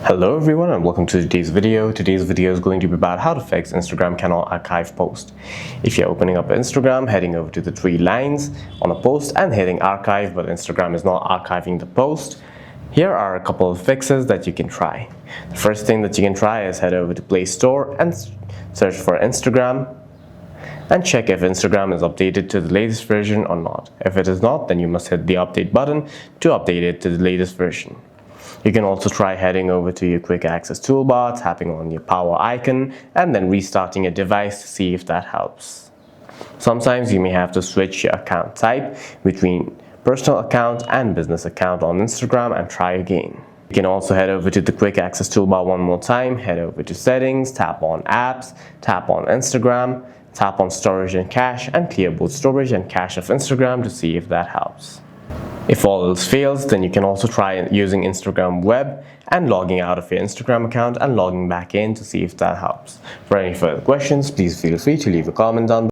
Hello everyone and welcome to today's video. Today's video is going to be about how to fix Instagram cannot archive post. If you're opening up Instagram, heading over to the three lines on a post and hitting archive, but Instagram is not archiving the post, here are a couple of fixes that you can try. The first thing that you can try is head over to Play Store and search for Instagram and check if Instagram is updated to the latest version or not. If it is not, then you must hit the update button to update it to the latest version. You can also try heading over to your quick access toolbar, tapping on your power icon, and then restarting your device to see if that helps. Sometimes you may have to switch your account type between personal account and business account on Instagram and try again. You can also head over to the quick access toolbar one more time, head over to settings, tap on apps, tap on Instagram, tap on storage and cache, and clear both storage and cache of Instagram to see if that helps. If all else fails, then you can also try using Instagram Web and logging out of your Instagram account and logging back in to see if that helps. For any further questions, please feel free to leave a comment down below.